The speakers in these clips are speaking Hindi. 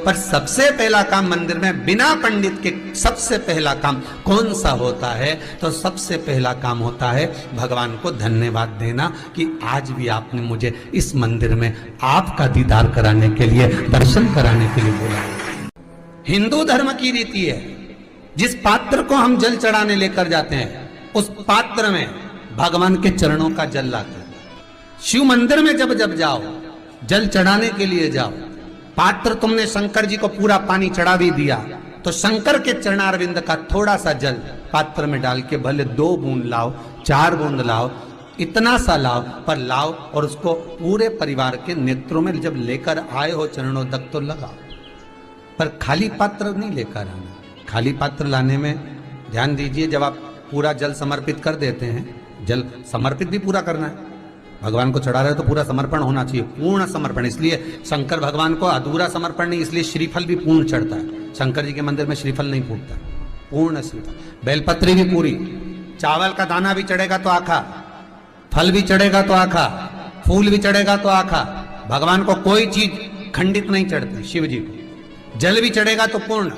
पर सबसे पहला काम मंदिर में बिना पंडित के सबसे पहला काम कौन सा होता है? तो सबसे पहला काम होता है भगवान को धन्यवाद देना कि आज भी आपने मुझे इस मंदिर में आपका दीदार कराने के लिए, दर्शन कराने के लिए बोला। हिंदू धर्म की रीति है, जिस पात्र को हम जल चढ़ाने लेकर जाते हैं उस पात्र में भगवान के चरणों का जल लाते हैं। शिव मंदिर में जब जब जाओ, जल चढ़ाने के लिए जाओ, पात्र तुमने शंकर जी को पूरा पानी चढ़ा भी दिया तो शंकर के चरणारविंद का थोड़ा सा जल पात्र में डाल के भले 2 बूंद लाओ, 4 बूंद लाओ, इतना सा लाओ, पर लाओ और उसको पूरे परिवार के नेत्रों में जब लेकर आए हो चरणों तक तो लगाओ। पर खाली पात्र नहीं लेकर आना। खाली पात्र लाने में ध्यान दीजिए, जब आप पूरा जल समर्पित कर देते हैं, जल समर्पित भी पूरा करना है, भगवान को चढ़ा रहे हो तो पूरा समर्पण होना चाहिए, पूर्ण समर्पण। इसलिए शंकर भगवान को अधूरा समर्पण नहीं, इसलिए श्रीफल भी पूर्ण चढ़ता है। शंकर जी के मंदिर में श्रीफल नहीं फूटता, पूर्ण श्रीफल। बेलपत्री भी पूरी, चावल का दाना भी चढ़ेगा तो आखा, फल भी चढ़ेगा तो आखा, फूल भी चढ़ेगा तो आखा। भगवान को कोई चीज खंडित नहीं चढ़ती, शिव जी को। जल भी चढ़ेगा तो पूर्ण।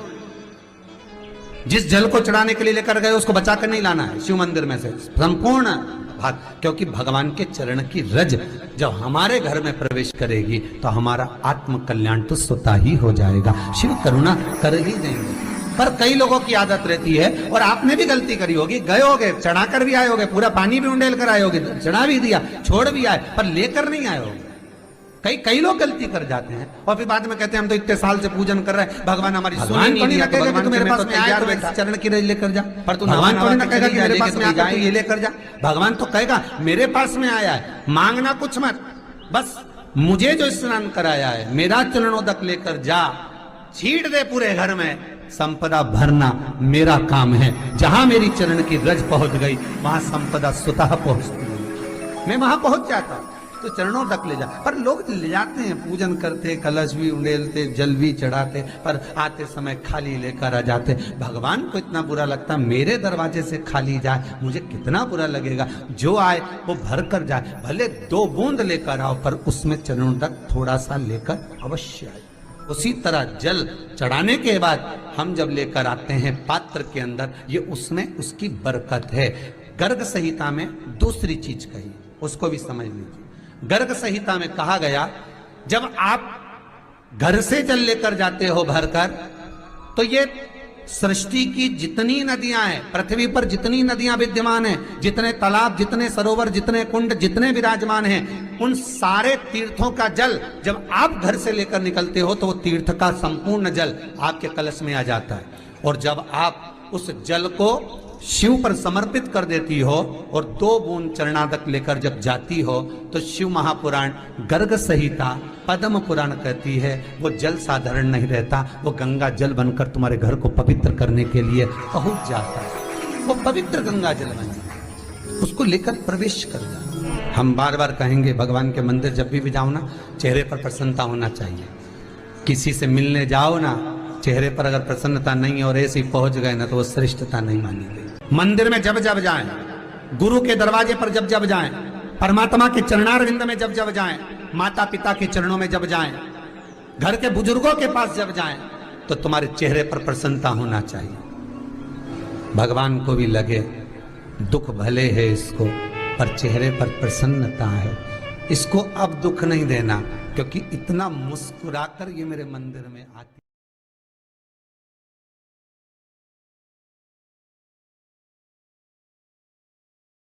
जिस जल को चढ़ाने के लिए लेकर गए उसको बचा कर नहीं लाना है शिव मंदिर में से, संपूर्ण भाग, क्योंकि भगवान के चरण की रज जब हमारे घर में प्रवेश करेगी तो हमारा आत्म कल्याण तो स्वतः ही हो जाएगा। शिव करुणा कर ही देंगे। पर कई लोगों की आदत रहती है, और आपने भी गलती करी होगी, गए होगे, चढ़ाकर भी आए होगे, पूरा पानी भी उंडेल कर आए होगे, चढ़ा भी दिया, छोड़ भी आए, पर लेकर नहीं आए होगे। कई लोग गलती कर जाते हैं और फिर बाद में कहते हैं हम तो इतने साल से पूजन कर रहे हैं, भगवान हमारी सुनी नहीं दिया, तो भगवान मेरे पास में आया तो चरण की रज लेकर जा। पर तू भगवान तो नहीं कहेगा कि मेरे पास में आकर तू ये लेकर जा। भगवान तो कहेगा मेरे पास में आया है, मांगना कुछ मत, बस मुझे जो स्नान कराया है मेरा चरणोदक लेकर जा, छीट दे पूरे घर में, संपदा भरना मेरा काम है। जहां मेरी चरण की रज पहुंच गई वहां संपदा स्वतः पहुंचती है, मैं वहां पहुंच जाता तो चरणों तक ले जा। पर लोग ले जाते हैं, पूजन करते, कलश भी उंडेलते, जल भी चढ़ाते, पर आते समय खाली लेकर आ जाते। भगवान को इतना बुरा लगता, मेरे दरवाजे से खाली जाए मुझे कितना बुरा लगेगा। जो आए वो भर कर जाए, भले 2 बूंद लेकर आओ, पर उसमें चरणों तक थोड़ा सा लेकर अवश्य आए। उसी तरह जल चढ़ाने के बाद हम जब लेकर आते हैं पात्र के अंदर, ये उसमें उसकी बरकत है। गर्ग संहिता में दूसरी चीज कही, उसको भी समझ लीजिए। गर्ग संहिता में कहा गया, जब आप घर से जल लेकर जाते हो भरकर, तो ये सृष्टि की जितनी नदियां हैं, पृथ्वी पर जितनी नदियां विद्यमान हैं, जितने तालाब, जितने सरोवर, जितने कुंड, जितने विराजमान हैं, उन सारे तीर्थों का जल जब आप घर से लेकर निकलते हो तो वो तीर्थ का संपूर्ण जल आपके कलश में आ जाता है। और जब आप उस जल को शिव पर समर्पित कर देती हो और 2 बूंद चरणादक लेकर जब जाती हो, तो शिव महापुराण, गर्ग संहिता, पद्म पुराण कहती है वो जल साधारण नहीं रहता, वो गंगा जल बनकर तुम्हारे घर को पवित्र करने के लिए पहुंच जाता है। वो पवित्र गंगा जल बन जाता, उसको लेकर प्रवेश कर जाता। हम बार बार कहेंगे भगवान के मंदिर जब भी जाओ ना, चेहरे पर प्रसन्नता होना चाहिए। किसी से मिलने जाओ ना, चेहरे पर अगर प्रसन्नता नहीं है और ऐसे ही पहुंच गए ना, तो वो श्रेष्ठता नहीं मानी गई। मंदिर में जब जब जाएं, गुरु के दरवाजे पर जब जब जाएं, परमात्मा के चरणारविंद में जब जब जाएं, माता पिता के चरणों में जब जाएं, घर के बुजुर्गों के पास जब जाएं, तो तुम्हारे चेहरे पर प्रसन्नता होना चाहिए। भगवान को भी लगे दुख भले है इसको, पर चेहरे पर प्रसन्नता है, इसको अब दुख नहीं देना, क्योंकि इतना मुस्कुराकर ये मेरे मंदिर में आती